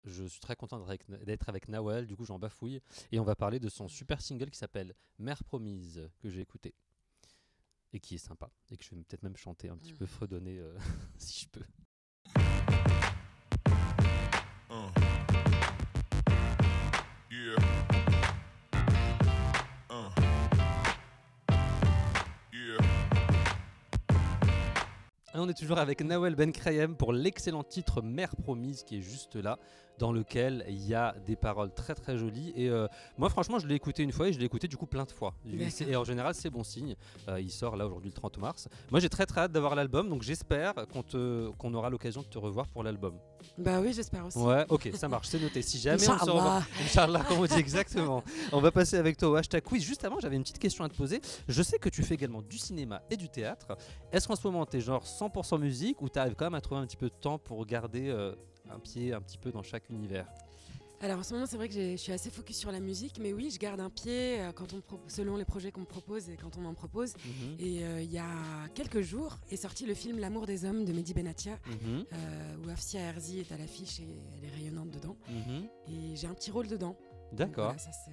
je suis très content d'être avec Nawel, du coup j'en bafouille. Et on va parler de son super single qui s'appelle Mère Promise, que j'ai écouté. Et qui est sympa. Et que je vais peut-être même chanter un petit peu fredonner si je peux. Yeah. Yeah. Et on est toujours avec Nawel Benkrayem pour l'excellent titre Mère Promise qui est juste là, dans lequel il y a des paroles très très jolies. Et moi franchement je l'ai écouté une fois et je l'ai écouté du coup plein de fois. Et en général c'est bon signe. Il sort là aujourd'hui le 30 mars. Moi j'ai très très hâte d'avoir l'album, donc j'espère qu'on aura l'occasion de te revoir pour l'album. Bah oui, j'espère aussi. Ouais, ok, ça marche, c'est noté. Si jamais on se Inch'Allah. revoit, Inch'Allah, comme on dit exactement. On va passer avec toi au hashtag quiz. Juste avant, j'avais une petite question à te poser. Je sais que tu fais également du cinéma et du théâtre. Est-ce qu'en ce moment, tu es genre 100% musique ou tu arrives quand même à trouver un petit peu de temps pour garder un pied un petit peu dans chaque univers? Alors en ce moment, c'est vrai que je suis assez focus sur la musique, mais oui, je garde un pied selon les projets qu'on me propose et quand on m'en propose. Et il y a quelques jours est sorti le film L'amour des hommes de Mehdi Benatia, où Afsia Herzi est à l'affiche et elle est rayonnante dedans. Et j'ai un petit rôle dedans. D'accord. Voilà, ça c'est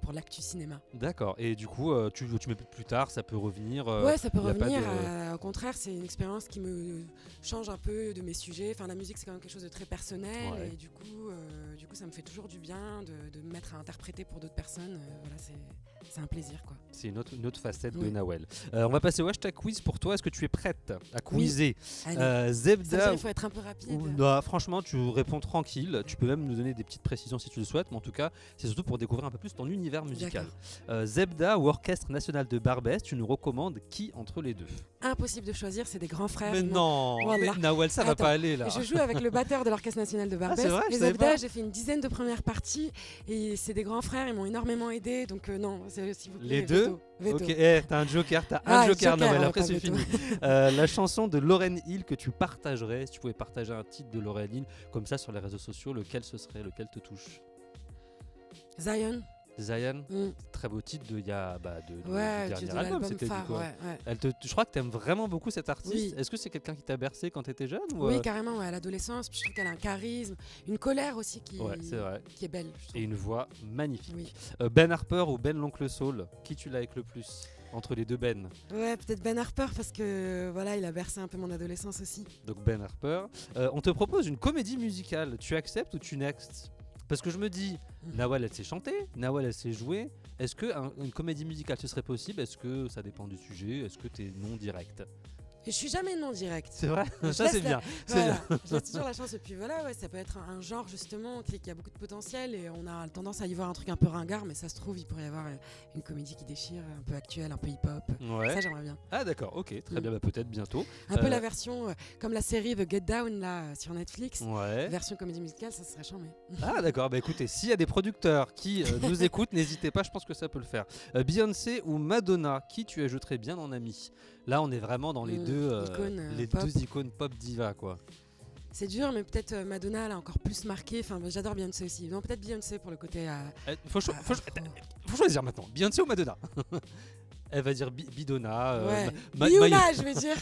pour l'actu cinéma. D'accord. Et du coup, tu mets plus tard, ça peut revenir. Ouais, ça peut y a pas revenir. de- Au contraire, c'est une expérience qui me change un peu de mes sujets. Enfin, la musique, c'est quand même quelque chose de très personnel. Ouais. Et du coup, ça me fait toujours du bien de me mettre à interpréter pour d'autres personnes. Voilà, c'est un plaisir, quoi. C'est une autre facette de Oui. Nawel. On va passer au hashtag quiz pour toi. Est-ce que tu es prête à quizer Allez. Ça veut Zebda dire, il faut être un peu rapide. Non, franchement, tu réponds tranquille. Tu peux même nous donner des petites précisions si tu le souhaites. Mais en tout cas, c'est surtout pour découvrir un peu plus ton univers musical. Zebda ou Orchestre National de Barbès, tu nous recommandes qui entre les deux? Impossible de choisir, c'est des grands frères. Mais non, Voilà. mais Nawel, ça va Attends, pas aller là. Je joue avec le batteur de l'Orchestre National de Barbès. c'est vrai, je Les savais Zebda, pas. j'ai fait une dizaine de premières parties et c'est des grands frères, ils m'ont énormément aidé. Donc non, s'il vous plaît, Les deux veto. Ok, t'as un joker, Joker, Nawel, ouais, après pas c'est veto. fini. La chanson de Lauryn Hill que tu partagerais, si tu pouvais partager un titre de Lauryn Hill comme ça sur les réseaux sociaux, lequel ce serait, lequel te touche? Zion. Zion, Mm. très beau titre du Ouais, dernier de album, l'album c'était phare. du quoi? Ouais. Je crois que t'aimes vraiment beaucoup cette artiste. Oui. Est-ce que c'est quelqu'un qui t'a bercé quand t'étais jeune ou Oui, carrément, ouais, à l'adolescence. Puis je trouve qu'elle a un charisme, une colère aussi Ouais, c'est vrai. qui est belle. Je trouve. Et une voix magnifique. Oui. Ben Harper ou Ben l'Oncle Soul, qui tu likes le plus entre les deux Ben? Ouais, peut-être Ben Harper parce que voilà, il a bercé un peu mon adolescence aussi. Donc Ben Harper. On te propose une comédie musicale. Tu acceptes ou tu next? Parce que je me dis, Nawel elle sait chanter, Nawel elle sait jouer. Est-ce qu'une comédie musicale ce serait possible? Est-ce que ça dépend du sujet? Est-ce que t'es non direct? Et je suis jamais non direct. C'est vrai. Je Ça laisse c'est la- bien. C'est Voilà, bien. j'ai toujours la chance. Et puis voilà, ouais, ça peut être un genre justement qui a beaucoup de potentiel et on a tendance à y voir un truc un peu ringard, mais ça se trouve, il pourrait y avoir une comédie qui déchire, un peu actuelle, un peu hip-hop. Ouais. Ça, j'aimerais bien. Ah d'accord, ok, très Mm. bien, peut-être bientôt. Un peu la version comme la série The Get Down là sur Netflix. Ouais. Version comédie musicale, ça serait charmé. Ah d'accord, bah écoutez, s'il y a des producteurs qui nous écoutent, n'hésitez pas, je pense que ça peut le faire. Beyoncé ou Madonna, qui tu ajouterais bien en ami? Là on est vraiment dans les Pop. deux icônes pop diva quoi. C'est dur, mais peut-être Madonna l'a encore plus marqué. Enfin, j'adore Beyoncé aussi. Non, peut-être Beyoncé pour le côté. Faut choisir maintenant, Beyoncé ou Madonna? Elle va dire Bidona. Ouais. Ma- Biona, je vais dire.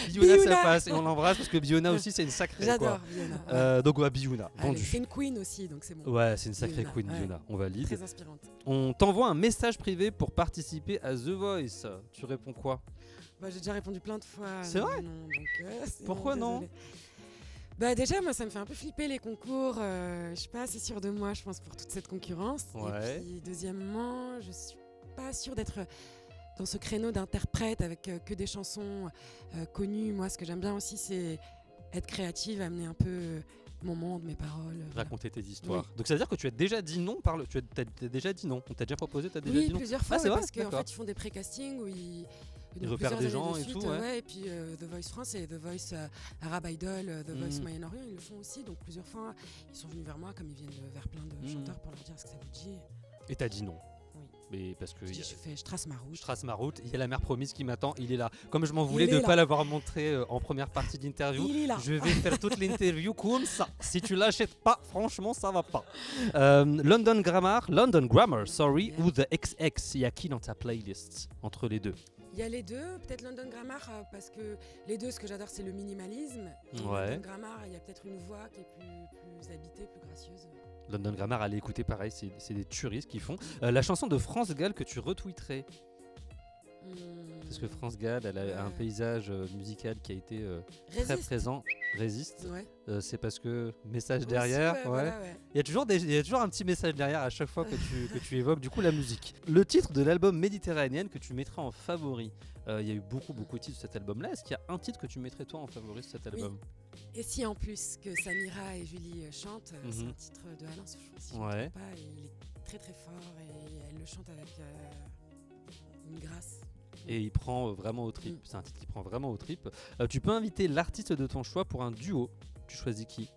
Biouna ça Biona. passe et on l'embrasse parce que Biona aussi c'est une sacrée J'adore quoi. Biona. Donc ouais, Biouna, Allez, vendu. c'est une queen aussi, donc c'est bon. Ouais, c'est une sacrée Biona, queen ouais. Biona, on valide. Très inspirante. On t'envoie un message privé pour participer à The Voice. Tu réponds quoi? Bah, j'ai déjà répondu plein de fois. C'est vrai non, donc, Pourquoi non? désolée. Bah déjà, moi, ça me fait un peu flipper les concours. Je suis pas assez sûre de moi, je pense, pour toute cette concurrence. Ouais. Et puis, deuxièmement, je suis pas sûre d'être dans ce créneau d'interprète avec que des chansons connues. Moi, ce que j'aime bien aussi, c'est être créative, amener un peu mon monde, mes paroles. Voilà. Raconter tes histoires. Oui. Donc ça veut dire que tu as déjà dit non t'as déjà dit non. On t'a déjà proposé, t'as déjà Oui, dit non. plusieurs fois, Ah, c'est ouais, vrai parce qu'en D'accord. fait, ils font des pré-castings où ils repèrent des gens et suite, tout, ouais. Et puis The Voice France et The Voice Arab Idol, The Voice Moyen-Orient, ils le font aussi. Donc plusieurs fois, ils sont venus vers moi, comme ils viennent vers plein de chanteurs pour leur dire ce que ça vous dit. Et t'as dit non. Oui. Mais parce que Je trace ma route. je trace ma route, il y a la mère promise qui m'attend, il est là. Comme je m'en voulais Il de est ne là. pas l'avoir montré en première partie d'interview, Il est là. je vais faire toute l'interview comme ça. Si tu l'achètes pas, franchement, ça va pas. London Grammar, sorry, Yeah. ou The XX, il y a qui dans ta playlist entre les deux? Il y a les deux, peut-être London Grammar, parce que les deux, ce que j'adore, c'est le minimalisme. Et Ouais. London Grammar, il y a peut-être une voix qui est plus habitée, plus gracieuse. London Grammar, allez écouter, pareil, c'est des tueries ce qu'ils font. La chanson de France Gall que tu retweeterais, parce que France Gall, elle a un paysage musical qui a été très Résiste. présent. Résiste. Ouais. C'est parce que message Aussi, derrière. ouais, Ouais. voilà, ouais. Il y a toujours un petit message derrière à chaque fois que tu évoques du coup la musique. Le titre de l'album Méditerranéenne que tu mettrais en favori. Il y a eu beaucoup de titres sur cet album-là. Est-ce qu'il y a un titre que tu mettrais toi en favori sur cet album? Et si en plus que Samira et Julie chantent, c'est Mhm. un titre de Alain Souchon, si je ne Ouais. me trompe pas, et il est très très fort et elle le chante avec une grâce. Et il prend vraiment au trip. C'est un titre qui prend vraiment au trip. Tu peux inviter l'artiste de ton choix pour un duo. Tu choisis qui?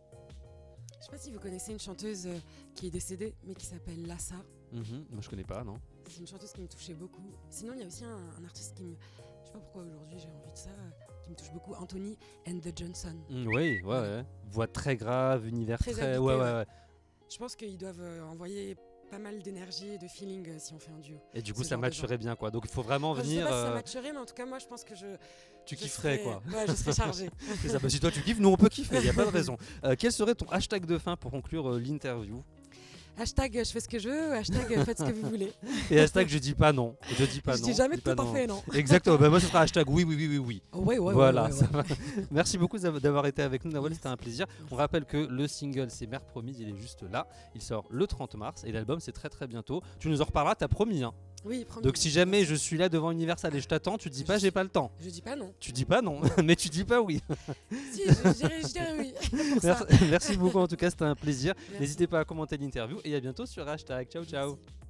Je sais pas si vous connaissez une chanteuse qui est décédée, mais qui s'appelle Lassa. Moi je connais pas, non. C'est une chanteuse qui me touchait beaucoup. Sinon, il y a aussi un artiste qui me... Je sais pas pourquoi aujourd'hui j'ai envie de ça, qui me touche beaucoup, Anthony and the Johnson. Oui, ouais. Voix très grave, univers Très très... habité, Ouais. ouais. Je pense qu'ils doivent envoyer pas mal d'énergie et de feeling si on fait un duo. Et du coup Ce ça genre de matcherait bien quoi. Donc il faut vraiment Enfin, venir... Je sais pas si ça matcherait, mais en tout cas, moi je pense que tu je kifferais serais- quoi. Ouais, je serais chargée. C'est ça. Bah, si toi tu kiffes, nous on peut kiffer, il n'y a pas de raison. Quel serait ton hashtag de fin pour conclure l'interview? Hashtag je fais ce que je veux, hashtag faites ce que vous voulez. Et hashtag je dis pas non. Je dis pas Je non. dis jamais dis pas tout à non. fait non. Exactement, bah, moi ce sera hashtag oui. Ouais, Voilà, ouais. ça va. Merci beaucoup d'avoir été avec nous, Nawal, c'était un plaisir. On rappelle que le single c'est Mère Promise, il est juste là. Il sort le 30 mars et l'album c'est très très bientôt. Tu nous en reparleras, t'as promis. Hein. Oui, promis. Donc si jamais je suis là devant Universal et je t'attends, tu dis pas j'ai pas le temps. Je dis pas non. Tu dis pas non, mais tu dis pas oui. Si, je dirais oui. Pour ça. Merci beaucoup en tout cas, c'était un plaisir. Merci. N'hésitez pas à commenter l'interview et à bientôt sur hashtag. Ciao ciao. Merci.